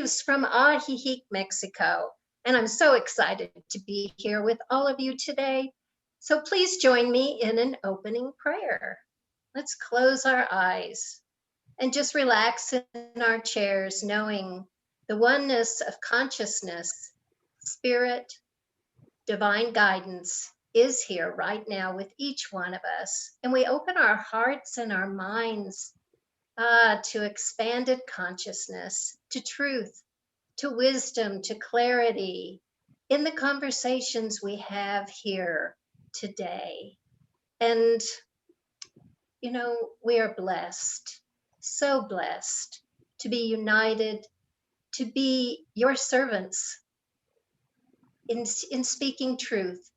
Reeves from Ajijic, Mexico, and I'm so excited to be here with all of you today. So please join me in an opening prayer. Let's close our eyes and just relax in our chairs, knowing the oneness of consciousness, spirit, divine guidance is here right now with each one of us. And we open our hearts and our minds to expanded consciousness, to truth, to wisdom, to clarity in the conversations we have here today. And, you know, we are blessed, so blessed to be united, to be your servants in speaking truth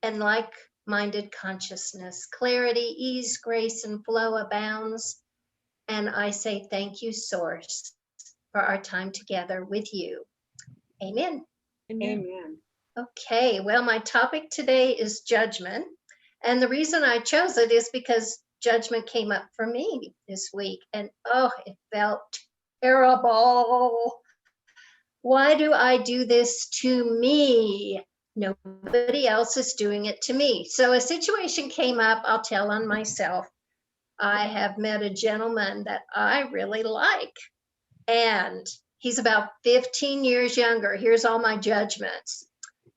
and like-minded consciousness. Clarity, ease, grace, and flow abounds. And I say thank you, Source, for our time together with you. Amen. Amen. Okay, well, my topic today is judgment. And the reason I chose it is because judgment came up for me this week. And oh, it felt terrible. Why do I do this to me? Nobody else is doing it to me. So a situation came up, I'll tell on myself. I have met a gentleman that I really like, and he's about 15 years younger. Here's all my judgments.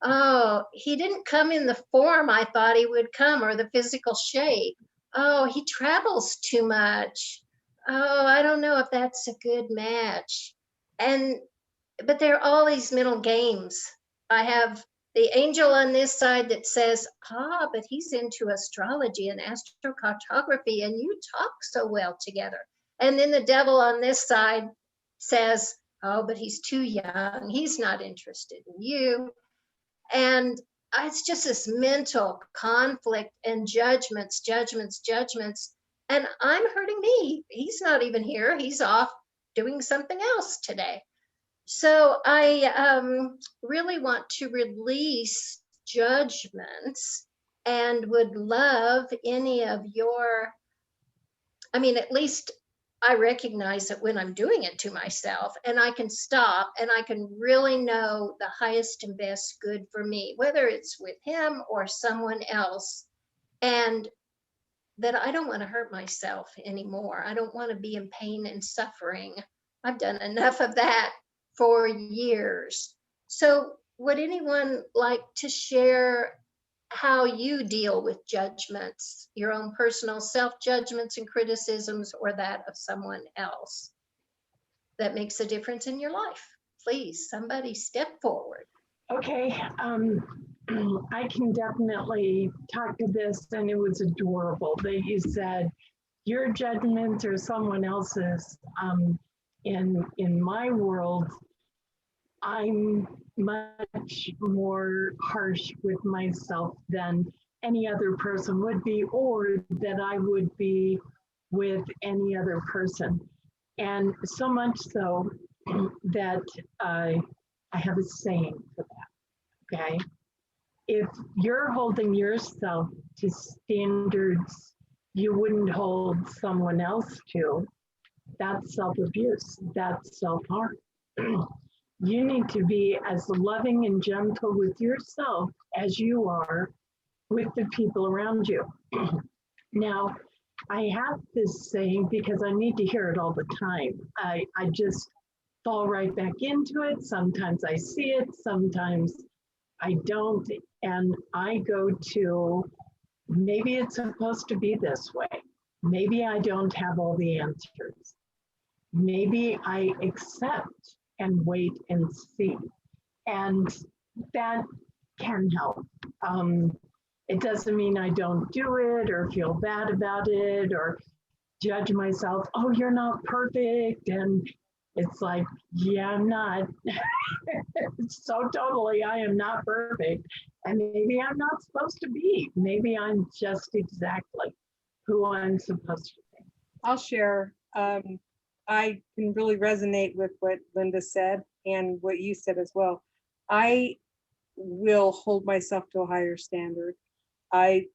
Oh, he didn't come in the form I thought he would come, or the physical shape. Oh, he travels too much. Oh, I don't know if that's a good match. But there are all these mental games. I have the angel on this side that says, but he's into astrology and astrocartography, and you talk so well together. And then the devil on this side says, oh, but he's too young. He's not interested in you. And it's just this mental conflict and judgments. And I'm hurting me. He's not even here. He's off doing something else today. So I really want to release judgments and would love any of your, at least I recognize it when I'm doing it to myself, and I can stop and I can really know the highest and best good for me, whether it's with him or someone else, and that I don't want to hurt myself anymore. I don't want to be in pain and suffering. I've done enough of that for years. So would anyone like to share how you deal with judgments, your own personal self-judgments and criticisms, or that of someone else that makes a difference in your life? Please, somebody step forward. Okay, I can definitely talk to this, and it was adorable that you said your judgment or someone else's. In my world, I'm much more harsh with myself than any other person would be, or that I would be with any other person. And so much so that I have a saying for that, okay? If you're holding yourself to standards you wouldn't hold someone else to, that's self-abuse, that's self-harm. You need to be as loving and gentle with yourself as you are with the people around you. Now, I have this saying because I need to hear it all the time. I just fall right back into it. Sometimes I see it, sometimes I don't. And I go to, maybe it's supposed to be this way. Maybe I don't have all the answers. Maybe I accept and wait and see. And that can help. It doesn't mean I don't do it or feel bad about it or judge myself, oh, you're not perfect. And it's like, yeah, I'm not. So totally, I am not perfect. And maybe I'm not supposed to be. Maybe I'm just exactly who I'm supposed to be. I'll share. I can really resonate with what Linda said and what you said as well. I will hold myself to a higher standard. Okay,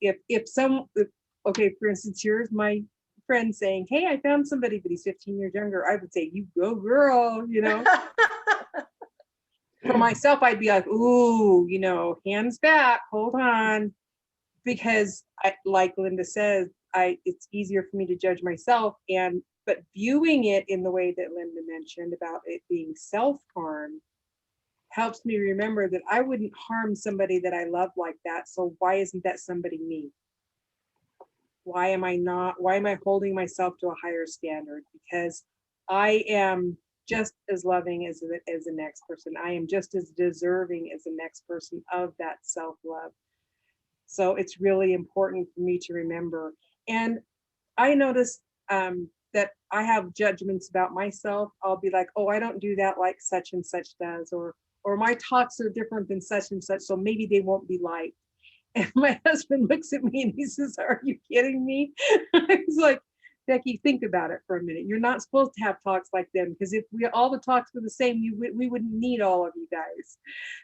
for instance, here's my friend saying, hey, I found somebody, but he's 15 years younger, I would say, you go girl, you know. For myself, I'd be like, ooh, you know, hands back, hold on. Because like Linda says, it's easier for me to judge myself, but viewing it in the way that Linda mentioned about it being self-harm helps me remember that I wouldn't harm somebody that I love like that. So why isn't that somebody me? Why am I holding myself to a higher standard? Because I am just as loving as the next person. I am just as deserving as the next person of that self-love. So it's really important for me to remember. And I noticed that I have judgments about myself. I'll be like, oh, I don't do that like such and such does, or my talks are different than such and such, so maybe they won't be liked. And my husband looks at me and he says, are you kidding me? I was like, Becky, think about it for a minute. You're not supposed to have talks like them, because if all the talks were the same, we wouldn't need all of you guys.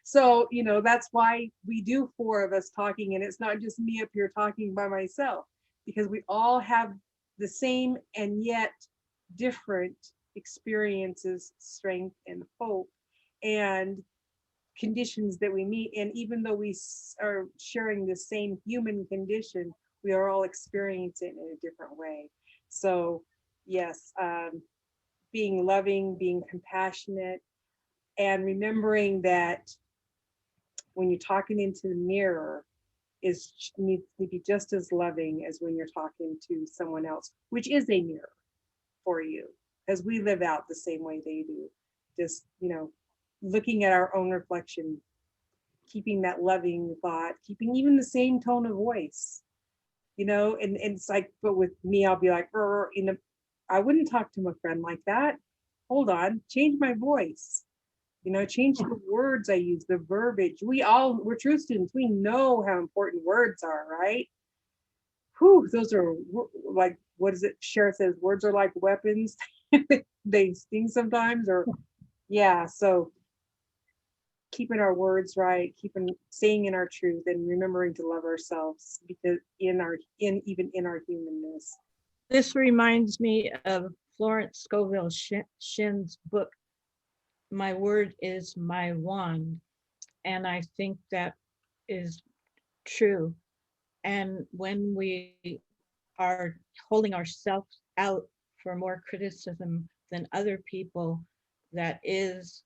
So, you know, that's why we do 4 of us talking, and it's not just me up here talking by myself, because we all have the same and yet different experiences, strength and hope, and conditions that we meet. And even though we are sharing the same human condition, we are all experiencing it in a different way. So yes, being loving, being compassionate, and remembering that when you're talking into the mirror needs to be just as loving as when you're talking to someone else, which is a mirror for you, because we live out the same way they do. Just, you know, looking at our own reflection, keeping that loving thought, keeping even the same tone of voice, you know. And it's like, but with me, I'll be like, you know, I wouldn't talk to my friend like that. Hold on, change my voice, you know, change the words I use, the verbiage. We're truth students. We know how important words are, right? Whew, those are like, what is it? Cher says, words are like weapons. They sting sometimes, or yeah. So keeping our words right, staying in our truth, and remembering to love ourselves, because even in our humanness. This reminds me of Florence Scovel Shinn's book, My Word is My Wand. And I think that is true. And when we are holding ourselves out for more criticism than other people, that is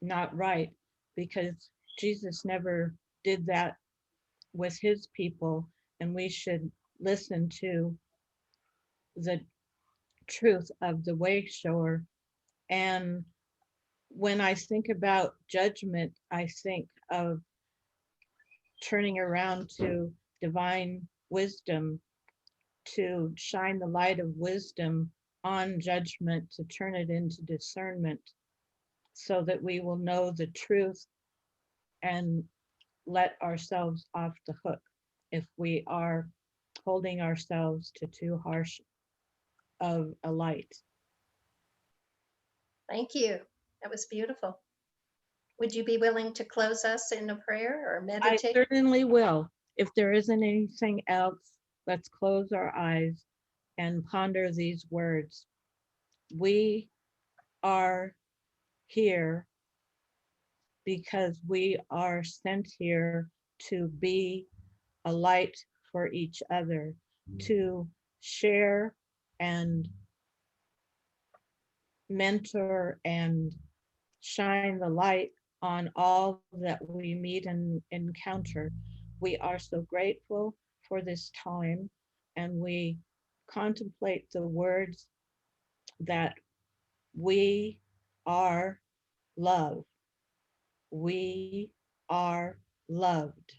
not right, because Jesus never did that with his people, and we should listen to the truth of the way shower. And when I think about judgment, I think of turning around to divine wisdom, to shine the light of wisdom on judgment, to turn it into discernment, so that we will know the truth and let ourselves off the hook if we are holding ourselves to too harsh of a light. Thank you. That was beautiful. Would you be willing to close us in a prayer or I meditate? certainly will. If there isn't anything else, let's close our eyes and ponder these words. We are here because we are sent here to be a light for each other, to share and mentor and shine the light on all that we meet and encounter. We are so grateful for this time, and we contemplate the words that we are love. We are loved.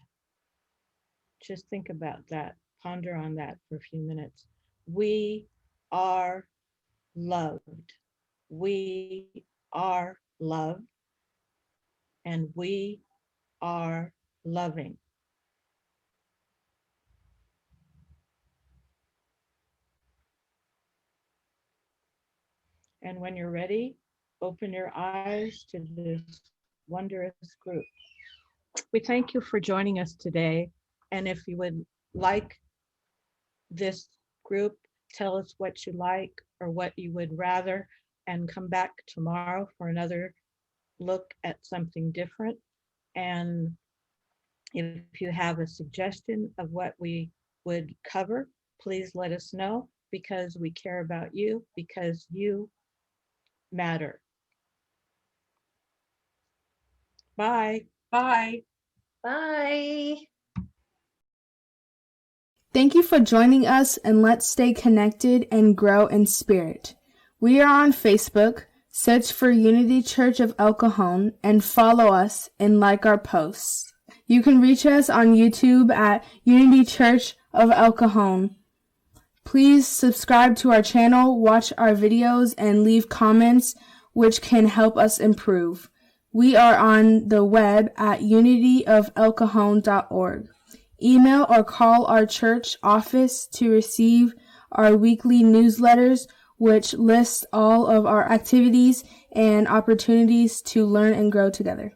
Just think about that. Ponder on that for a few minutes. We are loved. We are loved, and we are loving. And when you're ready, open your eyes to this wondrous group. We thank you for joining us today. And if you would like this group tell us what you like or what you would rather, and come back tomorrow for another look at something different. And if you have a suggestion of what we would cover, please let us know, because we care about you, because you matter. Bye. Bye. Bye. Thank you for joining us, and let's stay connected and grow in spirit. We are on Facebook. Search for Unity Church of El Cajon and follow us and like our posts. You can reach us on YouTube at Unity Church of El Cajon. Please subscribe to our channel, watch our videos, and leave comments, which can help us improve. We are on the web at unityofelcajon.org. Email or call our church office to receive our weekly newsletters, which lists all of our activities and opportunities to learn and grow together.